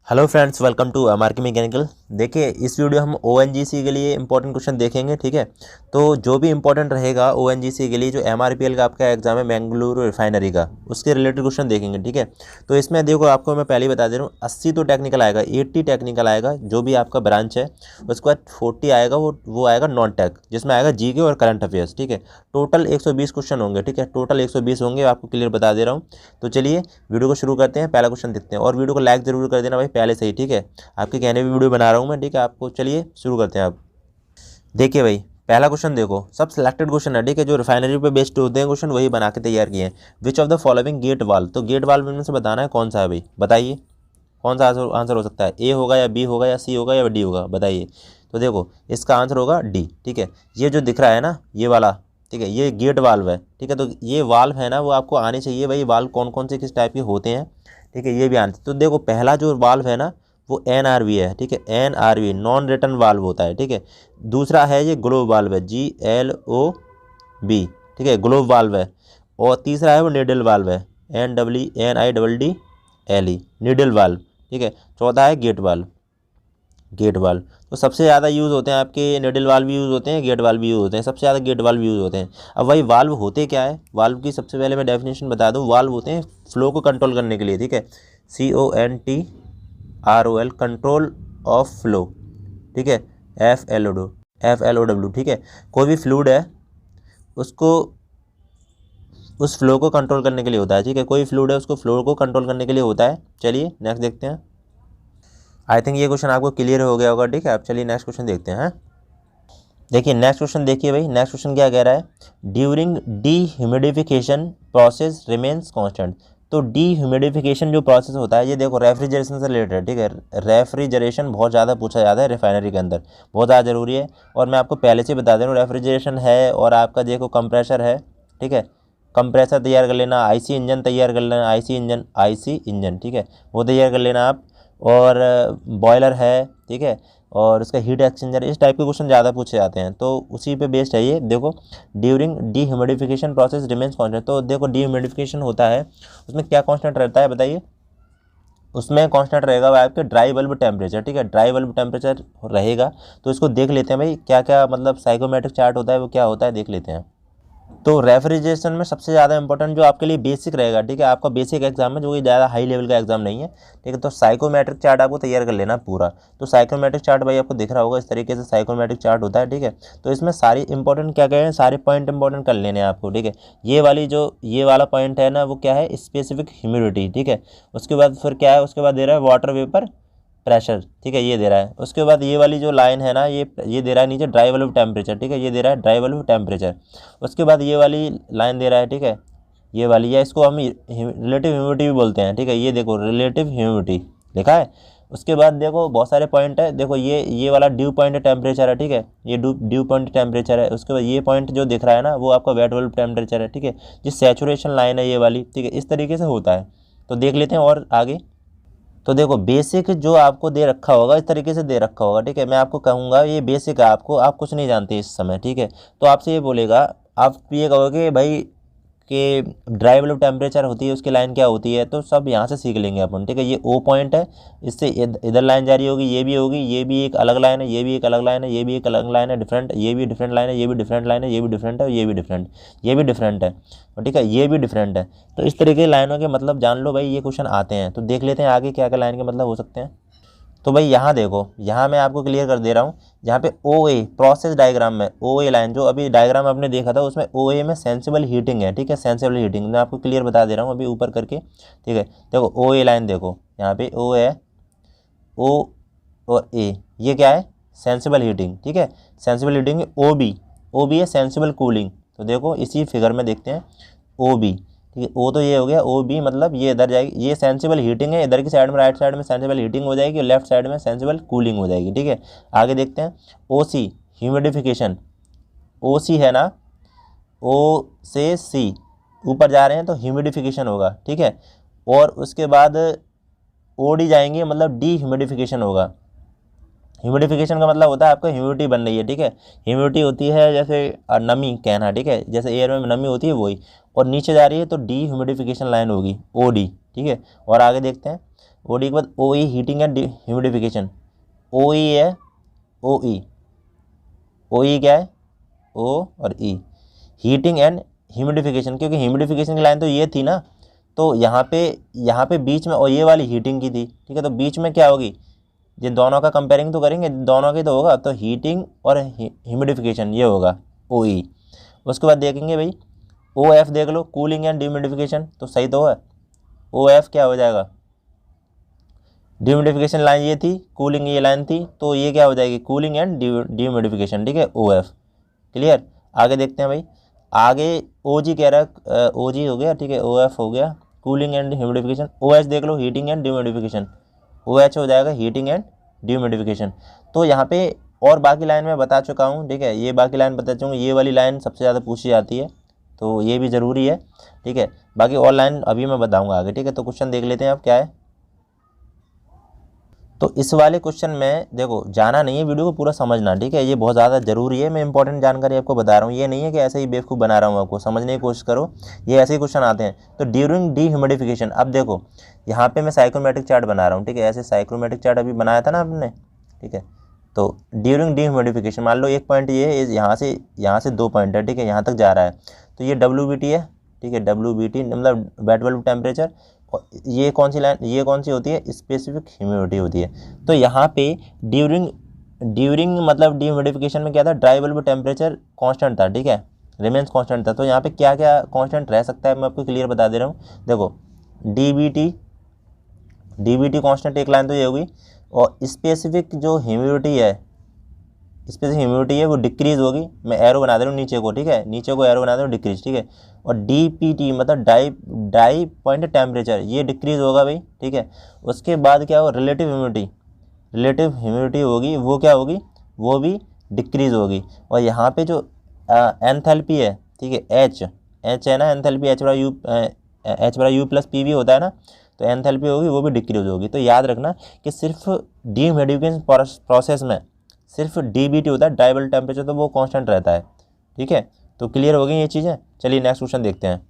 Hello friends, welcome to MRK mechanical. देखिए, इस video हम ओएनजीसी के लिए इंपॉर्टेंट क्वेश्चन देखेंगे। ठीक है, तो जो भी इंपॉर्टेंट रहेगा ओएनजीसी के लिए, जो एमआरपीएल का आपका एग्जाम है बेंगलुरु रिफाइनरी का, उसके रिलेटेड क्वेश्चन देखेंगे। ठीक है, तो इसमें देखो, आपको मैं पहले ही बता दे रहा हूँ, 80 तो टेक्निकल आएगा, 80 टेक्निकल आएगा जो भी आपका ब्रांच है। उसके बाद 40 आएगा, वो आएगा नॉन टेक, जिसमें आएगा जीके और करंट अफेयर्स। ठीक है, टोटल 120 क्वेश्चन होंगे। ठीक है, टोटल 120 होंगे, आपको क्लियर बता दे रहा हूँ। तो चलिए वीडियो को शुरू करते हैं, पहला क्वेश्चन देखते हैं। और वीडियो को लाइक जरूर कर देना भाई पहले से ही। ठीक है, आपके कहने भी वीडियो बना रहा हूँ मैं। ठीक है, आपको चलिए शुरू करते हैं। आप देखिए भाई, पहला क्वेश्चन देखो, सब सिलेक्टेड क्वेश्चन है। ठीक है, जो रिफाइनरी पे बेस्ड होते हैं क्वेश्चन, वही बना के तैयार किए हैं। Which of the following gate valve, तो गेट वाल्व में से बताना है कौन सा है भाई, बताइए कौन सा आंसर हो सकता है। ए होगा या बी होगा या सी होगा या डी होगा, बताइए। तो देखो, इसका आंसर होगा डी। ठीक है, ये जो दिख रहा है ना, ये वाला, ठीक है, ये गेट वाल्व है। ठीक है, तो ये वाल्व है ना, वो आपको आने चाहिए भाई। वाल्व कौन कौन से किस टाइप के होते हैं, ठीक है, ये भी आने। तो देखो, पहला जो वाल्व है ना, वो NRV है। ठीक है, NRV नॉन रिटर्न वाल्व होता है। ठीक है, दूसरा है ये ग्लोब वाल्व है, GLOB। ठीक है, ग्लोब वाल्व है। और तीसरा है वो निडल वाल्व है, NIDDLE, निडल वाल्व। ठीक है, चौथा है गेट वाल्व। गेट वाल्व तो सबसे ज़्यादा यूज़ होते हैं आपके, निडल वाल्व भी यूज़ होते हैं, गेट वाल्व भी यूज़ होते हैं, सबसे ज़्यादा गेट वाल्व यूज़ होते हैं। अब वही वाल्व होते क्या है, वाल्व की सबसे पहले मैं डेफिनेशन बता दूं। वाल्व होते हैं फ्लो को कंट्रोल करने के लिए। ठीक है, CONTROL, कंट्रोल ऑफ फ्लो। ठीक है, FLOW। ठीक है, कोई भी फ्लूइड है, उसको उस फ्लो को कंट्रोल करने के लिए होता है। ठीक है, कोई फ्लूइड है, उसको फ्लो को कंट्रोल करने के लिए होता है। चलिए नेक्स्ट देखते हैं। आई थिंक ये क्वेश्चन आपको क्लियर हो गया होगा। ठीक है, आप चलिए नेक्स्ट क्वेश्चन देखते हैं। देखिए नेक्स्ट क्वेश्चन, देखिए भाई, नेक्स्ट क्वेश्चन क्या कह रहा है। During dehumidification process remains constant. तो डीह्यूमिडिफिकेशन जो प्रोसेस होता है, ये देखो रेफ्रिजरेशन से रिलेटेड है। ठीक है, रेफ्रिजरेशन बहुत ज़्यादा पूछा जाता है रिफाइनरी के अंदर, बहुत ज़्यादा ज़रूरी है। और मैं आपको पहले से बता दे रहा हूँ, रेफ्रिजरेशन है और आपका देखो कंप्रेशर है। ठीक है, कंप्रेसर तैयार कर लेना, आईसी इंजन तैयार कर लेना, आईसी इंजन। ठीक है, वो तैयार कर लेना आप। और बॉयलर है। ठीक है, और उसका हीट एक्सचेंजर, इस टाइप के क्वेश्चन ज़्यादा पूछे जाते हैं, तो उसी पे बेस्ड है ये। देखो, during dehumidification process remains constant. तो देखो, डीह्यूमिडिफिकेशन होता है, उसमें क्या कांस्टेंट रहता है बताइए। उसमें कांस्टेंट रहेगा वो आपके ड्राई बल्ब टेम्परेचर। ठीक है, ड्राई बल्ब टेम्परेचर रहेगा। तो इसको देख लेते हैं भाई, क्या क्या मतलब साइकोमेट्रिक चार्ट होता है, वो क्या होता है देख लेते हैं। तो रेफ्रिजरेशन में सबसे ज़्यादा इंपॉर्टेंट जो आपके लिए बेसिक रहेगा। ठीक है, आपका बेसिक एग्जाम है, जो कि ज़्यादा हाई लेवल का एग्जाम नहीं है। ठीक है, तो साइकोमेट्रिक चार्ट आपको तैयार कर लेना पूरा। तो साइकोमेट्रिक चार्ट भाई आपको दिख रहा होगा, इस तरीके से साइकोमेट्रिक चार्ट होता है। ठीक है, तो इसमें सारी इंपॉर्टेंट क्या कह रहे हैं, सारे पॉइंट इंपॉर्टेंट कर लेने हैं आपको। ठीक है, ये वाला पॉइंट है ना, वो क्या है, स्पेसिफिक ह्यूमिडिटी। ठीक है, उसके बाद फिर क्या है, उसके बाद दे रहा है वाटर वेपर प्रेशर। ठीक है, ये दे रहा है। उसके बाद ये वाली जो लाइन है ना, ये दे रहा है नीचे ड्राई बल्ब टेम्परेचर। ठीक है, ये दे रहा है ड्राई बल्ब टेम्परेचर। उसके बाद ये वाली लाइन दे रहा है। ठीक है, ये वाली, या इसको हम रिलेटिव ह्यूमिडिटी भी बोलते हैं। ठीक है, ये देखो रिलेटिव ह्यूमिडिटी लिखा है। उसके बाद देखो बहुत सारे पॉइंट है। देखो, ये वाला ड्यू पॉइंट टेम्परेचर है। ठीक है, ये ड्यू पॉइंट टेम्परेचर है। उसके बाद ये पॉइंट जो दिख रहा है ना, वो आपका वेट बल्ब टेम्परेचर है। ठीक है, जो सैचुरेशन लाइन है ये वाली। ठीक है, इस तरीके से होता है। तो देख लेते हैं और आगे। तो देखो, बेसिक जो आपको दे रखा होगा, इस तरीके से दे रखा होगा। ठीक है, मैं आपको कहूँगा ये बेसिक है, आपको, आप कुछ नहीं जानते इस समय। ठीक है, तो आपसे ये बोलेगा, आप ये कहोगे भाई कि ड्राई बल्ब टेम्परेचर होती है, उसकी लाइन क्या होती है, तो सब यहाँ से सीख लेंगे अपन। ठीक है, ये O पॉइंट है, इससे इधर लाइन जारी होगी, ये भी होगी, ये भी एक अलग लाइन है, ये भी एक अलग लाइन है, ये भी एक अलग लाइन है डिफरेंट, ये भी डिफरेंट लाइन है, ये भी डिफरेंट लाइन है, ये भी डिफरेंट है, ये भी डिफरेंट, ये भी डिफरेंट है। ठीक है, ये भी डिफरेंट है। तो इस तरीके की लाइनों के मतलब जान लो भाई, ये क्वेश्चन आते हैं। तो देख लेते हैं आगे क्या क्या लाइन के मतलब हो सकते हैं। तो भाई यहाँ देखो, यहाँ मैं आपको क्लियर कर दे रहा हूँ। यहाँ पे OA प्रोसेस डायग्राम में OA लाइन, जो अभी डायग्राम आपने देखा था, उसमें OA में सेंसिबल हीटिंग है। ठीक है, सेंसिबल हीटिंग मैं आपको क्लियर बता दे रहा हूँ अभी ऊपर करके। ठीक है, देखो OA लाइन देखो, यहाँ पे O है, O और A, ये क्या है, सेंसिबल हीटिंग। ठीक है, सेंसिबल हीटिंग। OB है सेंसिबल कूलिंग। तो देखो इसी फिगर में देखते हैं OB। ठीक है, O तो ये हो गया, OB मतलब ये इधर जाएगी, ये सेंसिबल हीटिंग है, इधर की साइड में, राइट साइड में सेंसिबल हीटिंग हो जाएगी और लेफ्ट साइड में सेंसिबल कूलिंग हो जाएगी। ठीक है, आगे देखते हैं। OC ह्यूमिडिफिकेशन, OC है ना, O से C ऊपर जा रहे हैं तो ह्यूमिडिफिकेशन होगा। ठीक है, और उसके बाद OD जाएंगे, मतलब डी ह्यूमिडिफिकेशन होगा। ह्यूमिडिफिकेशन का मतलब होता है आपका ह्यूमिडिटी बन रही है। ठीक है, ह्यूमिडिटी होती है जैसे नमी कहना। ठीक है, जैसे एयर में नमी होती है वही, और नीचे जा रही है तो डी ह्यूमिडिफिकेशन लाइन होगी, OD। ठीक है, और आगे देखते हैं। OD के बाद OE heating and humidification, OE है OE, OE क्या है O और E, हीटिंग एंड ह्यूमिडिफिकेशन, क्योंकि ह्यूमिडिफिकेशन की लाइन तो ये थी ना, तो यहाँ पे बीच में और ये वाली हीटिंग की थी, ठीक है, तो बीच में क्या होगी, ये दोनों का कंपेयरिंग तो करेंगे, दोनों की तो होगा, तो हीटिंग और ह्यूमिडिफिकेशन ये होगा OE। उसके बाद देखेंगे भाई OF देख लो, कूलिंग एंड ह्यूमिडिफिकेशन, तो सही तो है, OF क्या हो जाएगा, ह्यूमिडिफिकेशन लाइन ये थी, कूलिंग ये लाइन थी, तो ये क्या हो जाएगी, कूलिंग एंड ह्यूमिडिफिकेशन, ठीक है, OF। क्लियर। आगे देखते हैं भाई, आगे OG कह रहा है, OG हो गया, ठीक है, OF हो गया, कूलिंग एंड ह्यूमिडिफिकेशन। OH देख लो, हीटिंग एंड ह्यूमिडिफिकेशन, OH हो जाएगा हीटिंग एंड ह्यूमिडिफिकेशन। तो यहाँ पे और बाकी लाइन मैं बता चुका हूँ, ठीक है, ये बाकी लाइन बता चुका हूँ, ये वाली लाइन सबसे ज़्यादा पूछी जाती है, तो ये भी ज़रूरी है, ठीक है, बाकी और लाइन अभी मैं बताऊँगा आगे, ठीक है। तो क्वेश्चन देख लेते हैं अब क्या है। तो इस वाले क्वेश्चन में देखो, जाना नहीं है, वीडियो को पूरा समझना, ठीक है, ये बहुत ज़्यादा ज़रूरी है, मैं इंपॉर्टेंट जानकारी आपको बता रहा हूँ, ये नहीं है कि ऐसे ही बेवकूफ़ बना रहा हूँ आपको, समझने की कोशिश करो, ये ऐसे ही क्वेश्चन आते हैं। तो ड्यूरिंग ह्यूमिडिफिकेशन, अब देखो यहाँ पे मैं साइक्रोमेट्रिक चार्ट बना रहा हूँ, ठीक है, ऐसे साइक्रोमेट्रिक चार्ट अभी बनाया था ना आपने, ठीक है। तो ड्यूरिंग ह्यूमिडिफिकेशन, मान लो एक पॉइंट ये है, यहाँ से 2 पॉइंट है, ठीक है, यहाँ तक जा रहा है, तो ये WBT है, ठीक है, WBT मतलब वेट बल्ब टेम्परेचर, और ये कौन सी लाइन, ये कौन सी होती है, स्पेसिफिक ह्यूमिडिटी होती है। तो यहाँ पे ड्यूरिंग मतलब ह्यूमिडिफिकेशन में क्या था, ड्राई बल्ब टेम्परेचर कांस्टेंट था, ठीक है, रिमेंस कांस्टेंट था। तो यहाँ पे क्या क्या कांस्टेंट रह सकता है, मैं आपको क्लियर बता दे रहा हूँ। देखो DBT कांस्टेंट एक लाइन तो ये होगी, और स्पेसिफिक जो ह्यूमिडिटी है वो डिक्रीज होगी, मैं एरो बना दे रहा हूँ नीचे को, ठीक है, नीचे को एरो बना दे रहा हूँ डिक्रीज, ठीक है। और DPT मतलब ड्राई पॉइंट टेम्परेचर, ये डिक्रीज होगा भाई, ठीक है। उसके बाद क्या होगा, रिलेटिव ह्यूमिडिटी होगी, वो क्या होगी, वो भी डिक्रीज होगी। और यहाँ पे जो एंथैल्पी है, ठीक है, H है ना, एंथैल्पी H/U प्लस PV होता है ना, तो एंथैल्पी होगी वो भी डिक्रीज होगी। तो याद रखना कि सिर्फ ह्यूमिडिफिकेशन प्रोसेस में सिर्फ DBT होता है, ड्राई बल्ब टेम्परेचर, तो वो कांस्टेंट रहता है, ठीक है। तो क्लियर हो गई ये चीज़ें। चलिए नेक्स्ट क्वेश्चन देखते हैं।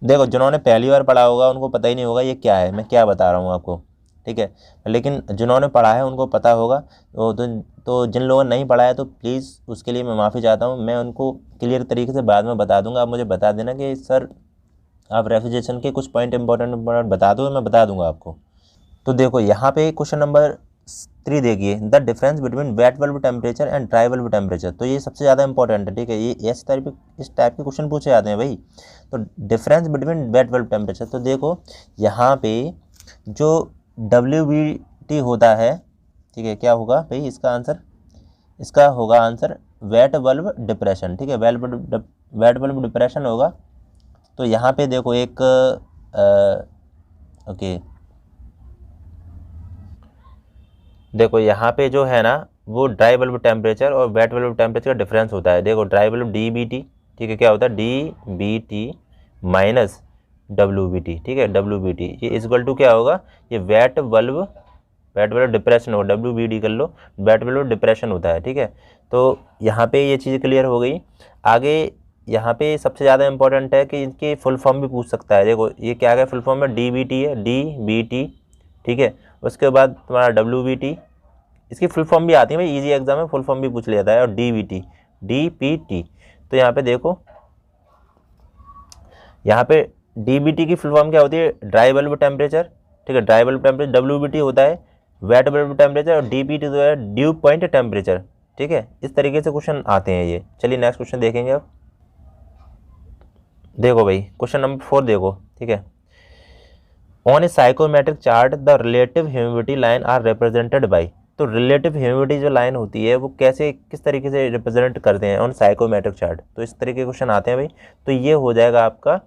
देखो जिन्होंने पहली बार पढ़ा होगा उनको पता ही नहीं होगा ये क्या है, मैं क्या बता रहा हूँ आपको, ठीक है, लेकिन जिन्होंने पढ़ा है उनको पता होगा। तो जिन लोगों ने नहीं पढ़ा है तो प्लीज़ उसके लिए मैं माफ़ी चाहता हूँ, मैं उनको क्लियर तरीके से बाद में बता दूँगा। आप मुझे बता देना कि सर आप रेफ्रिजरेशन के कुछ पॉइंट इंपॉर्टेंट बता दो, मैं बता दूँगा आपको। तो देखो यहाँ पे क्वेश्चन नंबर 3 देखिए, the difference between wet bulb temperature and dry bulb temperature. तो ये सबसे ज़्यादा इंपॉर्टेंट है, ठीक है, ये इस टाइप के क्वेश्चन पूछे जाते हैं भाई। तो difference between wet bulb temperature, तो देखो यहाँ पे जो WBT होता है, ठीक है, क्या होगा भाई इसका होगा आंसर वेट बल्ब डिप्रेशन, ठीक है, वेट बल्ब डिप्रेशन होगा। तो यहाँ पे देखो एक ओके, देखो यहाँ पे जो है ना वो ड्राई बल्ब टेम्परेचर और वेट बल्ब टेम्परेचर का डिफरेंस होता है। देखो ड्राई बल्ब DBT, ठीक है, क्या होता है DBT माइनस WBT, ठीक है, WBT ये इक्वल टू क्या होगा, ये वेट बल्ब डिप्रेशन होगा, WBD कर लो, वेट बल्ब डिप्रेशन होता है, ठीक है। तो यहाँ पे ये चीज़ क्लियर हो गई। आगे यहाँ पे सबसे ज़्यादा इंपॉर्टेंट है कि इनकी फुल फॉर्म भी पूछ सकता है। देखो ये क्या है, फुल फॉर्म में DBT है, DBT, ठीक है, उसके बाद तुम्हारा WBT, इसकी फुल फॉर्म भी आती है भाई, इजी एग्जाम में फुल फॉर्म भी पूछ लिया जाता है, और DPT। तो यहाँ पे देखो, यहाँ पे DBT की फुल फॉर्म क्या होती है, ड्राई बल्ब टेम्परेचर, ठीक है, ड्राई बल्ब टेम्परेचर, WBT होता है वेट बल्ब टेम्परेचर, और DPT तो है ड्यू पॉइंट टेम्परेचर, ठीक है। इस तरीके से क्वेश्चन आते हैं ये। चलिए नेक्स्ट क्वेश्चन देखेंगे अब। देखो भाई क्वेश्चन नंबर 4 देखो, ठीक है, on a psychometric chart the relative humidity line are represented by. तो रिलेटिव ह्यूमिडिटी जो लाइन होती है वो किस तरीके से रिप्रेजेंट करते हैं ऑन साइकोमेट्रिक चार्ट। तो इस तरीके के क्वेश्चन आते हैं भाई। तो ये हो जाएगा आपका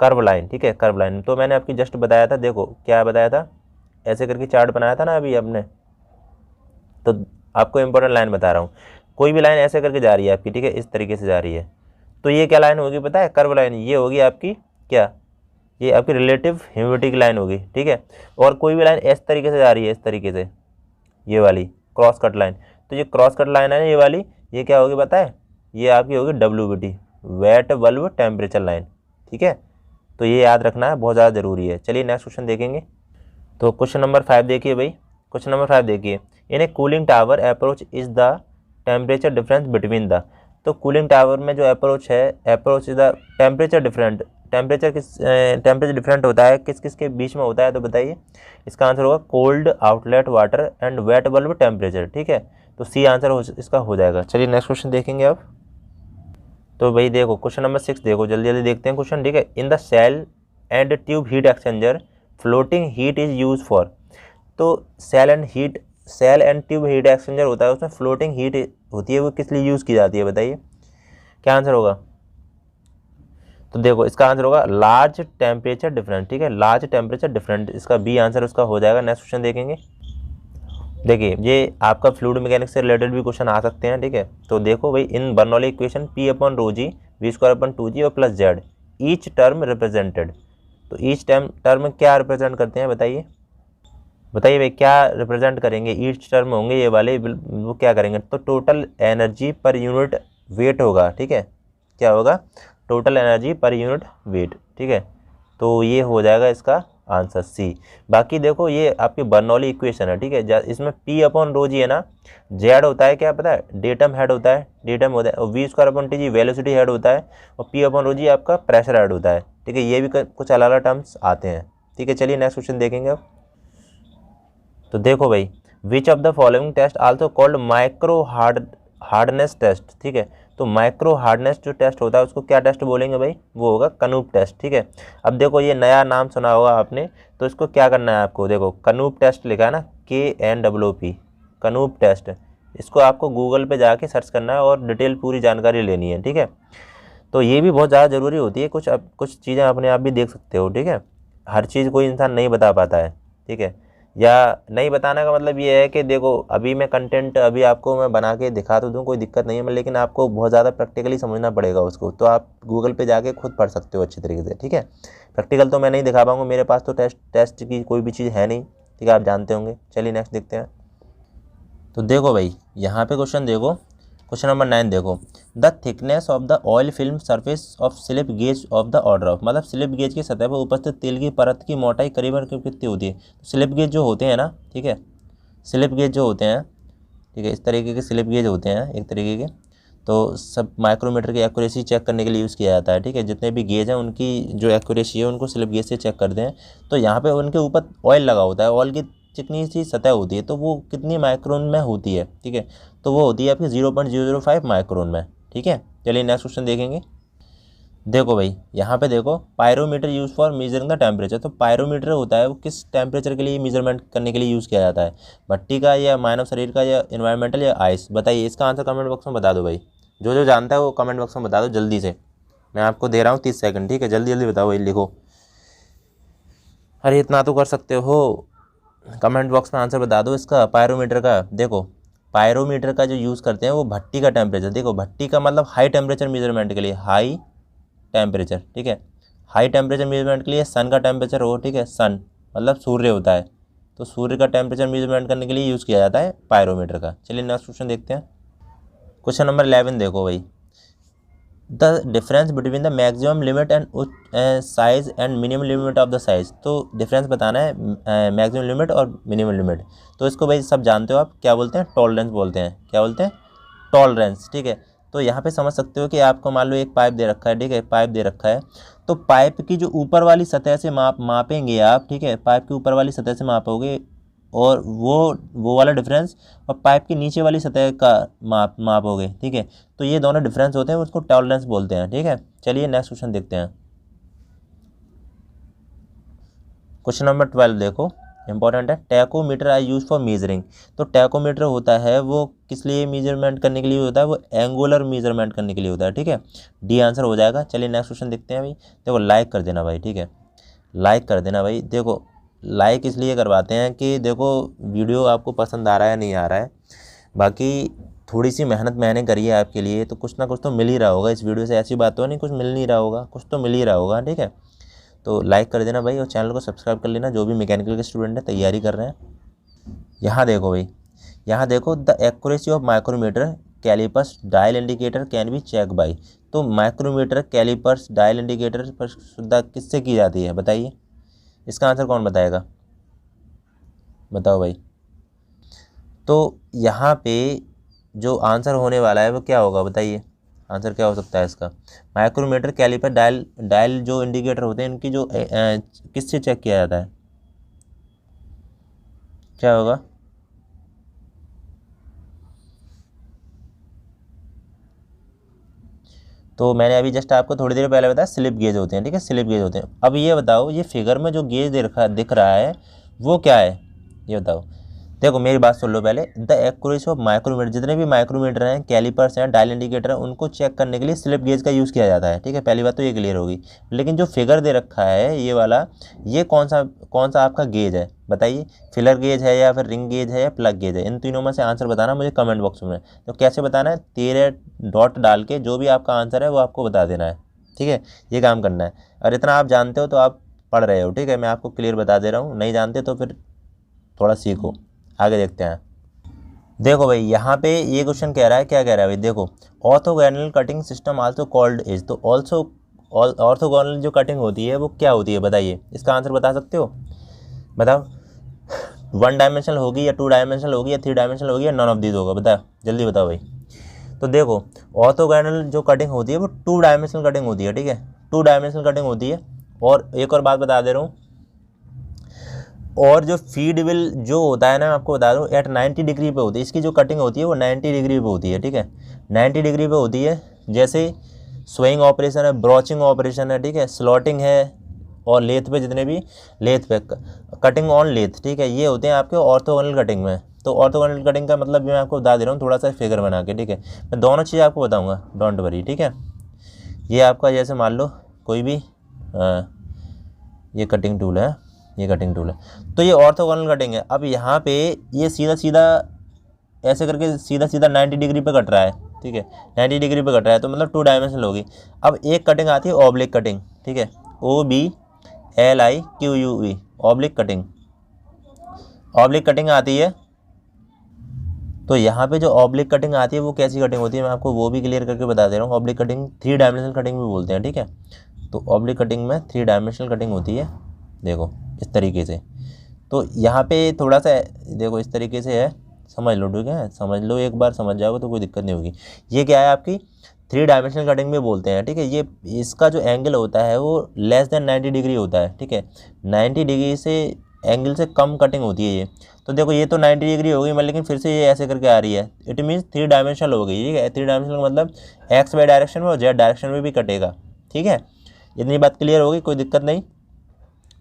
कर्व लाइन, ठीक है, कर्व लाइन। तो मैंने आपकी जस्ट बताया था, देखो क्या बताया था, ऐसे करके चार्ट बनाया था ना अभी आपने, तो आपको इंपॉर्टेंट लाइन बता रहा हूँ। कोई भी लाइन ऐसे करके जा रही है आपकी, ठीक है, इस तरीके से जा रही है, तो ये क्या लाइन होगी पता है, कर्व लाइन। ये होगी आपकी क्या, ये आपकी रिलेटिव ह्यूमिडिटी की लाइन होगी, ठीक है। और कोई भी लाइन इस तरीके से जा रही है, इस तरीके से, ये वाली क्रॉस कट लाइन, तो ये क्रॉस कट लाइन है ना ये वाली, ये क्या होगी पता है, ये आपकी होगी WBT, wet bulb temperature line, ठीक है। तो ये याद रखना है, बहुत ज़्यादा ज़रूरी है। चलिए नेक्स्ट क्वेश्चन देखेंगे। तो क्वेश्चन नंबर 5 देखिए भाई, क्वेश्चन नंबर 5 देखिए, in a cooling tower approach is the temperature difference between the. तो कूलिंग टावर में जो अप्रोच है, approach is the temperature different, temperature different होता है किस किस के बीच में होता है, तो बताइए। इसका आंसर होगा cold outlet water and wet bulb temperature, ठीक है। तो सी आंसर इसका हो जाएगा। चलिए नेक्स्ट क्वेश्चन देखेंगे अब। तो भाई देखो क्वेश्चन नंबर 6 देखो, जल्दी जल्दी देखते हैं क्वेश्चन, ठीक है। In the shell and tube heat exchanger floating heat is use for. तो shell and tube heat exchanger होता है, उसमें फ्लोटिंग हीट होती है, वो किस लिए यूज़ की जाती है, बताइए क्या आंसर होगा। तो देखो इसका आंसर होगा लार्ज टेम्परेचर डिफरेंस, ठीक है, लार्ज टेम्परेचर डिफरेंस, इसका बी आंसर उसका हो जाएगा। नेक्स्ट क्वेश्चन देखेंगे। देखिए ये आपका फ्लूइड मैकेनिक्स से रिलेटेड भी क्वेश्चन आ सकते हैं, ठीक है। तो देखो भाई, in Bernoulli equation P upon rho G V square upon 2g और plus Z each term represented. तो ईच टर्म क्या रिप्रेजेंट करते हैं, बताइए बताइए भाई, क्या रिप्रेजेंट करेंगे। ईच टर्म होंगे ये वाले, वो क्या करेंगे, तो total energy per unit weight होगा, ठीक है। क्या होगा, total energy per unit weight, ठीक है। तो ये हो जाएगा इसका आंसर सी। बाकी देखो ये आपकी बर्नौली इक्वेशन है, ठीक है। इसमें पी अपॉन रो जी है ना, जेड होता है क्या पता है, डेटम हेड होता है, डेटम होता है, और V square upon T G velocity head होता है, और पी अपॉन रो जी आपका प्रेशर हेड होता है, ठीक है। ये भी कुछ अलग अलग टर्म्स आते हैं, ठीक है। चलिए नेक्स्ट क्वेश्चन देखेंगे अब। तो देखो भाई, which of the following test also called micro hardness test, ठीक है। तो माइक्रो हार्डनेस जो टेस्ट होता है उसको क्या टेस्ट बोलेंगे भाई, वो होगा कनूप टेस्ट, ठीक है। अब देखो ये नया नाम सुना होगा आपने, तो इसको क्या करना है आपको, देखो कनूप टेस्ट लिखा है ना, KNOOP, कनूप टेस्ट। इसको आपको गूगल पे जाके सर्च करना है और डिटेल पूरी जानकारी लेनी है, ठीक है। तो ये भी बहुत ज़्यादा ज़रूरी होती है, कुछ चीज़ें अपने आप भी देख सकते हो, ठीक है। हर चीज़ कोई इंसान नहीं बता पाता है, ठीक है। या नहीं बताने का मतलब ये है कि देखो अभी मैं कंटेंट अभी आपको मैं बना के दिखा तो दूँ, कोई दिक्कत नहीं है, लेकिन आपको बहुत ज़्यादा प्रैक्टिकली समझना पड़ेगा उसको। तो आप गूगल पे जाके खुद पढ़ सकते हो अच्छी तरीके से, ठीक है। प्रैक्टिकल तो मैं नहीं दिखा पाऊँगा, मेरे पास तो टेस्ट की कोई भी चीज़ है नहीं, ठीक है, आप जानते होंगे। चलिए नेक्स्ट देखते हैं। तो देखो भाई यहाँ पे क्वेश्चन देखो, क्वेश्चन नंबर 9 देखो, the thickness of the oil film surface of slip gauge of the order of, मतलब स्लिप गेज की सतह पर उपस्थित तेल की परत की मोटाई करीबन कितनी होती है। तो स्लिप गेज जो होते हैं ना, ठीक है, स्लिप गेज जो होते हैं, ठीक है, इस तरीके के स्लिप गेज होते हैं एक तरीके के। तो सब माइक्रोमीटर की एक्यूरेसी चेक करने के लिए यूज़ किया जाता है, ठीक है। जितने भी गेज हैं उनकी जो एक्यूरेसी है उनको स्लिप गेज से चेक करते हैं। तो यहाँ पे उनके ऊपर ऑयल लगा होता है, ऑयल की चिकनी सी सतह होती है, तो वो कितनी माइक्रोन में होती है, ठीक है। तो वो होती है आपकी 0.005 माइक्रोन में, ठीक है। चलिए नेक्स्ट क्वेश्चन देखेंगे। देखो भाई यहाँ पे देखो, pyrometer use for measuring the temperature. तो पायरोमीटर होता है वो किस टेम्परेचर के लिए मेजरमेंट करने के लिए यूज़ किया जाता है, भट्टी का या मानव शरीर का या इन्वायरमेंटल या आइस, बताइए इसका आंसर कमेंट बॉक्स में बता दो भाई। जो जानता है वो कमेंट बॉक्स में बता दो जल्दी से, मैं आपको दे रहा हूँ 30 सेकंड, ठीक है। जल्दी जल्दी बताओ भाई, लिखो, अरे इतना तो कर सकते हो, कमेंट बॉक्स में आंसर बता दो इसका पायरोमीटर का। देखो पायरोमीटर का जो यूज़ करते हैं वो भट्टी का टेम्परेचर, देखो भट्टी का मतलब हाई टेम्परेचर मेजरमेंट के लिए, हाई टेम्परेचर, ठीक है। हाई टेम्परेचर मेजरमेंट के लिए सन का टेम्परेचर हो, ठीक है, सन मतलब सूर्य होता है, तो सूर्य का टेम्परेचर मेजरमेंट करने के लिए यूज़ किया जाता है पायरोमीटर का। चलिए नेक्स्ट क्वेश्चन देखते हैं। क्वेश्चन नंबर 11 देखो भाई, the difference between the maximum limit and size and minimum limit of the size. तो डिफरेंस बताना है मैक्सिमम लिमिट और मिनिमम लिमिट। तो इसको भाई सब जानते हो आप, क्या बोलते हैं, टॉलरेंस बोलते हैं, क्या बोलते हैं, टॉलरेंस, ठीक है। तो यहाँ पे समझ सकते हो कि आपको मान लो एक पाइप दे रखा है, ठीक है, पाइप दे रखा है, तो पाइप की जो ऊपर वाली सतह से मापेंगे आप, ठीक है, पाइप की ऊपर वाली सतह से मापोगे, और वो वाला डिफरेंस और पाइप की नीचे वाली सतह का मापोगे, ठीक है। तो ये दोनों डिफरेंस होते हैं, उसको टॉलरेंस बोलते हैं, ठीक है। चलिए नेक्स्ट क्वेश्चन देखते हैं। क्वेश्चन नंबर 12 देखो, इंपॉर्टेंट है, tachometer I use for measuring. तो टैकोमीटर होता है वो किस लिए मेजरमेंट करने के लिए होता है, वो एंगुलर मेजरमेंट करने के लिए होता है, ठीक है। डी आंसर हो जाएगा। चलिए नेक्स्ट क्वेश्चन देखते हैं भाई। देखो लाइक कर देना भाई, ठीक है, लाइक कर देना भाई। देखो लाइक इसलिए करवाते हैं कि देखो वीडियो आपको पसंद आ रहा है नहीं आ रहा है, बाकी थोड़ी सी मेहनत मैंने करी है आपके लिए, तो कुछ ना कुछ तो मिल ही रहा होगा इस वीडियो से, ऐसी बात तो नहीं कुछ मिल नहीं रहा होगा, कुछ तो मिल ही रहा होगा, ठीक है। तो लाइक कर देना भाई और चैनल को सब्सक्राइब कर लेना, जो भी मैकेनिकल के स्टूडेंट हैं तैयारी कर रहे हैं। यहाँ देखो भाई, यहाँ देखो, the accuracy of micrometer calipers dial indicator can be check by. तो माइक्रोमीटर कैलिपर्स डायल इंडिकेटर पर शुद्ध किससे की जाती है, बताइए इसका आंसर कौन बताएगा। बताओ भाई। तो यहाँ पे जो आंसर होने वाला है वो क्या होगा बताइए, आंसर क्या हो सकता है इसका। माइक्रोमीटर, कैलिपर, डायल, डायल जो इंडिकेटर होते हैं इनकी जो किससे चेक किया जाता है, क्या होगा। तो मैंने अभी जस्ट आपको थोड़ी देर पहले बताया स्लिप गेज होते हैं, ठीक है, स्लिप गेज होते हैं। अब ये बताओ, ये फिगर में जो गेज दिख रहा है वो क्या है, ये बताओ। देखो मेरी बात सुन लो पहले। द एक्यूरेसी ऑफ माइक्रोमीटर, जितने भी माइक्रोमीटर हैं, कैलिपर्स हैं, डायल इंडिकेटर हैं, उनको चेक करने के लिए स्लिप गेज का यूज़ किया जाता है, ठीक है, पहली बात तो ये क्लियर होगी। लेकिन जो फिगर दे रखा है ये वाला, ये कौन सा आपका गेज है बताइए। फिलर गेज है या फिर रिंग गेज है या प्लग गेज है, इन तीनों में से आंसर बताना मुझे कमेंट बॉक्स में। तो कैसे बताना है, 13 डॉट डाल के जो भी आपका आंसर है वो आपको बता देना है, ठीक है, ये काम करना है। और इतना आप जानते हो तो आप पढ़ रहे हो, ठीक है, मैं आपको क्लियर बता दे रहा हूँ, नहीं जानते तो फिर थोड़ा सीखो। आगे देखते हैं। देखो भाई यहाँ पे ये क्वेश्चन कह रहा है, क्या कह रहा है भाई, देखो orthogonal cutting system also called is, तो ऑल्सो ऑर्थोगोनल जो कटिंग होती है वो क्या होती है बताइए, इसका आंसर बता सकते हो, बताओ। 1 डायमेंशनल होगी या 2 डायमेंशनल होगी या 3 डायमेंशनल होगी या नॉन ऑफ दीज होगा, बताओ जल्दी बताओ भाई। तो देखो ऑर्थोगोनल जो कटिंग होती है वो 2 डायमेंशनल कटिंग होती है, ठीक है, 2 डायमेंशनल कटिंग होती है। और एक और बात बता दे रहा हूँ, और जो फीड विल जो होता है ना, मैं आपको बता दूं एट 90 डिग्री पे होती है, इसकी जो कटिंग होती है वो 90 डिग्री पे होती है, ठीक है, 90 डिग्री पे होती है। जैसे स्विंग ऑपरेशन है, ब्रॉचिंग ऑपरेशन है, ठीक है, स्लॉटिंग है, और लेथ पे जितने भी लेथ पे कटिंग ऑन लेथ, ठीक है, ये होते हैं आपके ऑर्थोगोनल कटिंग में। तो ऑर्थोगोनल कटिंग का मतलब भी मैं आपको बता दे रहा हूँ थोड़ा सा फिगर बना के, ठीक है, मैं दोनों चीज़ आपको बताऊँगा, डोंट वरी, ठीक है। ये आपका जैसे मान लो कोई भी ये कटिंग टूल है, ये कटिंग टूल है, तो ये ऑर्थोगोनल कटिंग है। अब यहाँ पे ये सीधा सीधा ऐसे करके सीधा सीधा 90 डिग्री पे कट रहा है, ठीक है, 90 डिग्री पे कट रहा है, तो मतलब 2 डायमेंशनल होगी। अब एक कटिंग आती है ऑब्लिक कटिंग, ठीक है, OBLIQUE, oblique cutting, oblique cutting आती है। तो यहाँ पे जो ऑब्लिक कटिंग आती है वो कैसी कटिंग होती है, मैं आपको वो भी क्लियर करके बता दे रहा हूँ। ऑब्लिक कटिंग 3 डायमेंशनल कटिंग भी बोलते हैं, ठीक है। तो ऑब्लिक कटिंग में 3 डायमेंशनल कटिंग होती है, देखो इस तरीके से। तो यहाँ पे थोड़ा सा देखो इस तरीके से है, समझ लो, ठीक है, समझ लो, एक बार समझ जाओगे तो कोई दिक्कत नहीं होगी। ये क्या है आपकी 3 डायमेंशनल कटिंग भी बोलते हैं, ठीक है। ये इसका जो एंगल होता है वो लेस देन 90 डिग्री होता है, ठीक है, 90 डिग्री से एंगल से कम कटिंग होती है ये। तो देखो ये तो 90 डिग्री हो गई, मैं लेकिन फिर से ये ऐसे करके आ रही है, इट मीन्स 3 डायमेंशनल हो गई, ठीक है। 3 डायमेंशनल का मतलब एक्स वाई डायरेक्शन में और जेड डायरेक्शन में भी कटेगा, ठीक है। इतनी बात क्लियर होगी, कोई दिक्कत नहीं।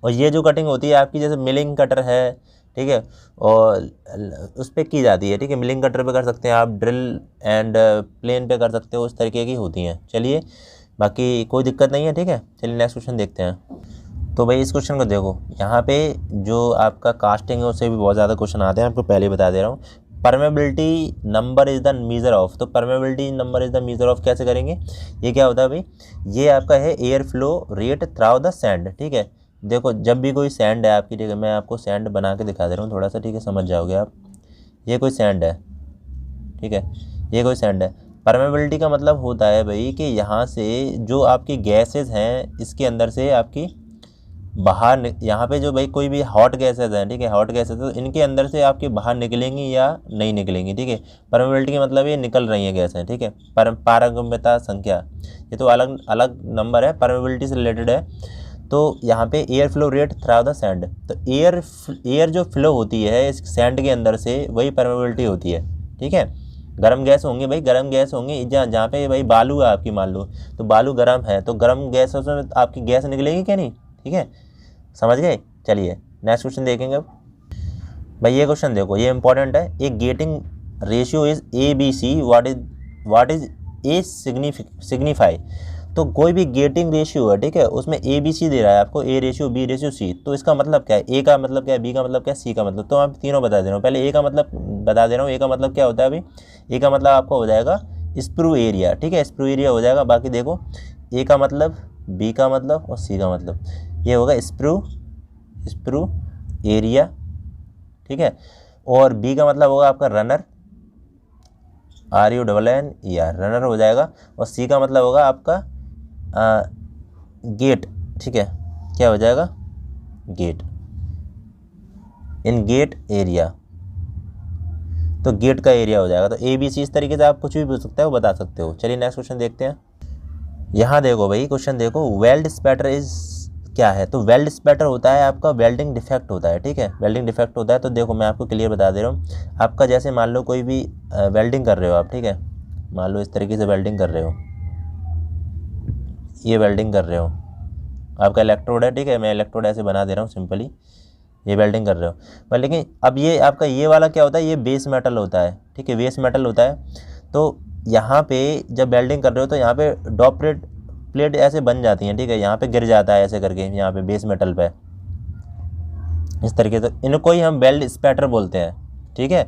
और ये जो कटिंग होती है आपकी जैसे मिलिंग कटर है, ठीक है, और उस पर की जाती है, ठीक है, मिलिंग कटर पे कर सकते हैं आप, ड्रिल एंड प्लेन पे कर सकते हो, उस तरीके की होती हैं। चलिए बाकी कोई दिक्कत नहीं है, ठीक है। चलिए नेक्स्ट क्वेश्चन देखते हैं। तो भाई इस क्वेश्चन को देखो, यहाँ पे जो आपका कास्टिंग है उससे भी बहुत ज़्यादा क्वेश्चन आते हैं, आपको पहले ही बता दे रहा हूँ। Permeability number is the measure of, तो permeability number is the measure of कैसे करेंगे, ये क्या होता है भाई, ये आपका है air flow rate through the sand, ठीक है। देखो जब भी कोई सैंड है आपकी, ठीक है, मैं आपको सैंड बना के दिखा दे रहा हूँ थोड़ा सा, ठीक है, समझ जाओगे आप। ये कोई सैंड है, ठीक है, ये कोई सैंड है। परमेबिलिटी का मतलब होता है भाई कि यहाँ से जो आपकी गैसेज हैं इसके अंदर से आपकी बाहर यहाँ पे जो भाई कोई भी हॉट गैसेज हैं, ठीक है, हॉट गैसेज तो इनके अंदर से आपके बाहर निकलेंगी या नहीं निकलेंगी, ठीक है। परमेबिलिटी का मतलब ये निकल रही है गैसें, ठीक है। पारगम्यता संख्या, ये तो अलग अलग नंबर है, परमेबिलिटी से रिलेटेड है। तो यहाँ पे air flow rate through the sand, तो एयर जो फ्लो होती है इस सैंड के अंदर से वही परमेबिलिटी होती है, ठीक है। गर्म गैस होंगी भाई, गर्म गैस होंगी, जहाँ पे भाई बालू है आपकी, मान लो तो बालू गर्म है, तो गर्म गैस में आपकी गैस निकलेगी क्या, नहीं, ठीक है, समझ गए। चलिए नेक्स्ट क्वेश्चन देखेंगे अब। भाई ये क्वेश्चन देखो, ये इंपॉर्टेंट है। एक getting ratio is ABC, what is a signify, तो कोई भी गेटिंग रेशियो है, ठीक है, उसमें ABC दे रहा है आपको, A ratio, B ratio, C, तो इसका मतलब क्या है, A का मतलब क्या है, B का मतलब क्या है, C का मतलब, तो आप तीनों बता दे रहा हूँ। पहले A का मतलब बता दे रहा हूँ। A का मतलब क्या होता है अभी, A का मतलब आपको हो जाएगा स्प्रू एरिया, ठीक है, स्प्रू एरिया हो जाएगा। बाकी देखो A का मतलब, B का मतलब और C का मतलब, ये होगा स्प्रू एरिया, ठीक है। और B का मतलब होगा आपका रनर, RUNN या रनर हो जाएगा। और C का मतलब होगा आपका गेट, ठीक है, क्या हो जाएगा, गेट, इन गेट एरिया, तो गेट का एरिया हो जाएगा। तो ABC इस तरीके से आप कुछ भी पूछ सकते हो, बता सकते हो। चलिए नेक्स्ट क्वेश्चन देखते हैं। यहाँ देखो भाई क्वेश्चन देखो, वेल्ड स्पैटर इज क्या है? तो वेल्ड स्पैटर होता है आपका वेल्डिंग डिफेक्ट होता है, ठीक है, वेल्डिंग डिफेक्ट होता है। तो देखो मैं आपको क्लियर बता दे रहा हूँ, आपका जैसे मान लो कोई भी वेल्डिंग कर रहे हो आप, ठीक है, मान लो इस तरीके से वेल्डिंग कर रहे हो, ये वेल्डिंग कर रहे हो, आपका इलेक्ट्रोड है, ठीक है, मैं इलेक्ट्रोड ऐसे बना दे रहा हूँ सिंपली, ये वेल्डिंग कर रहे हो। पर लेकिन अब ये आपका ये वाला क्या होता है, ये बेस मेटल होता है, ठीक है, बेस मेटल होता है। तो यहाँ पे जब वेल्डिंग कर रहे हो तो यहाँ पे डॉट प्लेट ऐसे बन जाती हैं, ठीक है, यहाँ पे गिर जाता है ऐसे करके, यहाँ पे बेस मेटल पे इस तरीके से, इनको ही हम वेल्ड स्पैटर बोलते हैं, ठीक है।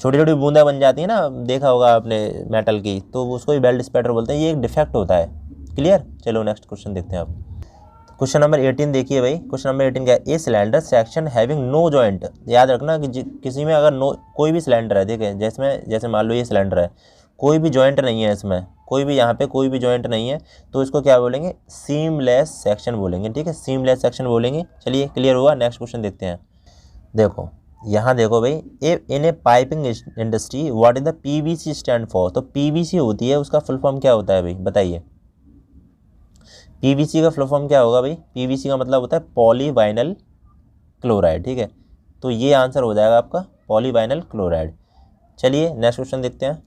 छोटी छोटी बूंदें बन जाती हैं ना, देखा होगा आपने मेटल की, तो उसको ही वेल्ड स्पैटर बोलते हैं। ये एक डिफेक्ट होता है। क्लियर? चलो नेक्स्ट क्वेश्चन देखते हैं आप। क्वेश्चन नंबर 18 देखिए भाई, क्वेश्चन नंबर 18 क्या है? A cylinder section having no joint. याद रखना कि किसी में अगर कोई भी सिलेंडर है, ठीक है, जैसे मान लो ये सिलेंडर है, कोई भी जॉइंट नहीं है इसमें, कोई भी यहाँ पे कोई भी जॉइंट नहीं है, तो इसको क्या बोलेंगे? सीमलेस सेक्शन बोलेंगे, ठीक है, सीमलेस सेक्शन बोलेंगे। चलिए क्लियर हुआ, नेक्स्ट क्वेश्चन देखते हैं। देखो यहाँ देखो भाई, in a piping industry what is the PVC stand for? तो PVC होती है, उसका फुल फॉर्म क्या होता है भाई, बताइए। PVC का फुल फॉर्म क्या होगा भाई? PVC का मतलब होता है पॉलीवाइनल क्लोराइड, ठीक है, तो ये आंसर हो जाएगा आपका पॉलीवाइनल क्लोराइड। चलिए नेक्स्ट क्वेश्चन देखते हैं।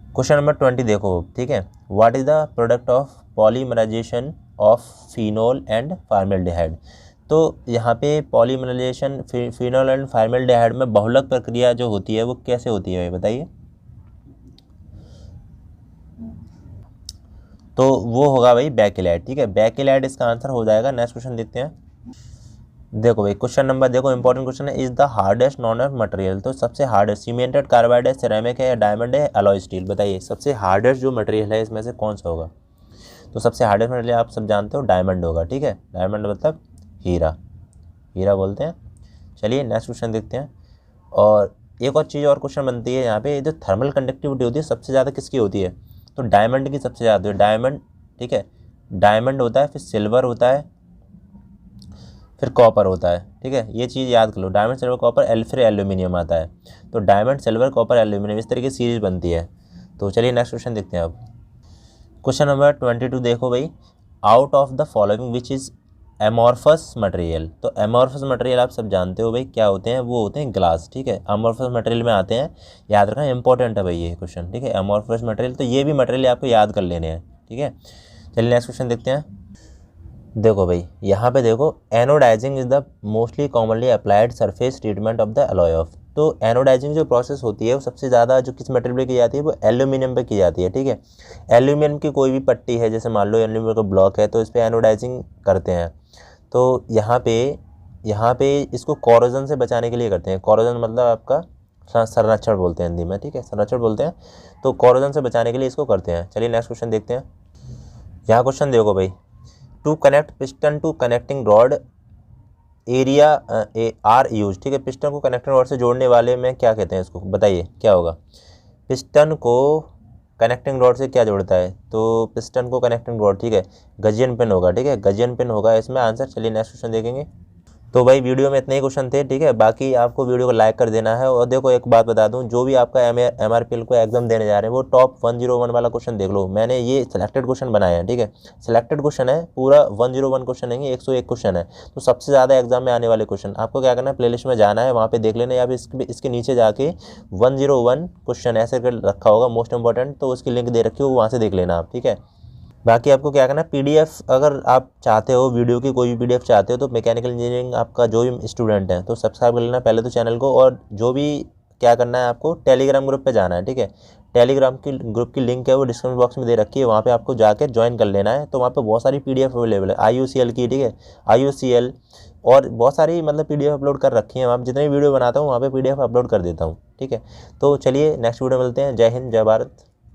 क्वेश्चन नंबर 20 देखो, ठीक है, what is the product of polymerization of phenol and formaldehyde? तो यहाँ पे पॉलीमराइजेशन फिनोल एंड फॉर्मेल्डिहाइड में बहुलक प्रक्रिया जो होती है वो कैसे होती है बताइए। तो वो होगा भाई बेकिलाइट, ठीक है, बेकिलाइट इसका आंसर हो जाएगा। नेक्स्ट क्वेश्चन देखते हैं। देखो भाई क्वेश्चन नंबर देखो, इंपॉर्टेंट क्वेश्चन है, is the hardest non material? तो सबसे हार्डेस्ट सीमेंटेड कार्बाइड है, सिरेमिक है, या डायमंड है, अलॉय स्टील? बताइए सबसे हार्डेस्ट जो मटेरियल है इसमें से कौन सा होगा? तो सबसे हार्डेस्ट मटेरियल आप सब जानते हो डायमंड होगा, ठीक है, डायमंड मतलब हीरा, हीरा बोलते हैं। चलिए नेक्स्ट क्वेश्चन देखते हैं। और एक और चीज़ और क्वेश्चन बनती है यहाँ पे, जो थर्मल कंडक्टिविटी होती है सबसे ज़्यादा किसकी होती है? तो डायमंड की सबसे ज़्यादा है, डायमंड, ठीक है, डायमंड होता है, फिर सिल्वर होता है, फिर कॉपर होता है, ठीक है, ये चीज़ याद कर लो, डायमंड सिल्वर कॉपर, फिर एल्यूमिनियम आता है। तो डायमंड सिल्वर कॉपर एल्यूमिनियम इस तरीके की सीरीज बनती है। तो चलिए नेक्स्ट क्वेश्चन देखते हैं अब। क्वेश्चन नंबर 22 देखो भाई, out of the following which is amorphous material? तो एमॉर्फस मटेरियल आप सब जानते हो भाई क्या होते हैं, वो होते हैं ग्लास, ठीक है, एमॉर्फस मटेरियल में आते हैं, याद रखना इंपॉर्टेंट है भाई ये क्वेश्चन, ठीक है, एमॉर्फस मटेरियल। तो ये भी मटेरियल आपको याद कर लेने हैं, ठीक है। चलिए नेक्स्ट क्वेश्चन देखते हैं। देखो भाई यहाँ पे देखो, anodizing is the mostly commonly applied surface treatment of the alloy of. तो एनोडाइजिंग जो प्रोसेस होती है वो सबसे ज़्यादा जो किस मटेरियल पे की जाती है, वो एल्यूमिनियम पे की जाती है, ठीक है। एल्यूमिनियम की कोई भी पट्टी है, जैसे मान लो एल्यूमिनियम का ब्लॉक है, तो इस पर एनोडाइजिंग करते हैं। तो यहाँ पे इसको कोरोजन से बचाने के लिए करते हैं। कोरोजन मतलब आपका संरक्षण बोलते हैं हिंदी में, ठीक है, संरक्षण बोलते हैं। तो कोरोजन से बचाने के लिए इसको करते हैं। चलिए नेक्स्ट क्वेश्चन देखते हैं। यहाँ क्वेश्चन देखो भाई, to connect piston to connecting rod area are use, ठीक है, पिस्टन को कनेक्टिंग रॉड से जोड़ने वाले में क्या कहते हैं इसको, बताइए क्या होगा? पिस्टन को कनेक्टिंग रॉड से क्या जोड़ता है? तो पिस्टन को कनेक्टिंग रॉड, ठीक है, गजियन पिन होगा, ठीक है, गजियन पिन होगा इसमें आंसर। चलिए नेक्स्ट क्वेश्चन देखेंगे। तो भाई वीडियो में इतने ही क्वेश्चन थे, ठीक है, बाकी आपको वीडियो को लाइक कर देना है। और देखो एक बात बता दूं, जो भी आपका MRPL को एग्जाम देने जा रहे हैं वो टॉप 101 वाला क्वेश्चन देख लो। मैंने ये सिलेक्टेड क्वेश्चन बनाया है, ठीक है, सिलेक्टेड क्वेश्चन है, पूरा 101 क्वेश्चन नहीं, 101 क्वेश्चन है। तो सबसे ज़्यादा एग्जाम में आने वाले क्वेश्चन आपको क्या करना है, प्लेलिस्ट में जाना है, वहाँ पर देख लेना, या फिर इसके नीचे जाके 101 क्वेश्चन ऐसे कर रखा होगा मोस्ट इंपॉर्टेंट, तो उसकी लिंक दे रखी हो, वहाँ से देख लेना आप, ठीक है। बाकी आपको क्या करना है, PDF अगर आप चाहते हो, वीडियो की कोई भी PDF चाहते हो, तो मैकेनिकल इंजीनियरिंग आपका जो भी स्टूडेंट है तो सब्सक्राइब कर लेना पहले तो चैनल को। और जो भी क्या करना है, आपको टेलीग्राम ग्रुप पे जाना है, ठीक है, टेलीग्राम की ग्रुप की लिंक है वो डिस्क्रिप्शन बॉक्स में दे रखी है, वहाँ पे आपको जाकर ज्वाइन कर लेना है। तो वहाँ पे बहुत सारी PDF अवेलेबल है, IUCL की, ठीक है, IUCL और बहुत सारी मतलब PDF अपलोड कर रखी है। आप जितने वीडियो बनाता हूँ वहाँ पे PDF अपलोड कर देता हूँ, ठीक है। तो चलिए नेक्स्ट वीडियो मिलते हैं। जय हिंद, जय भारत।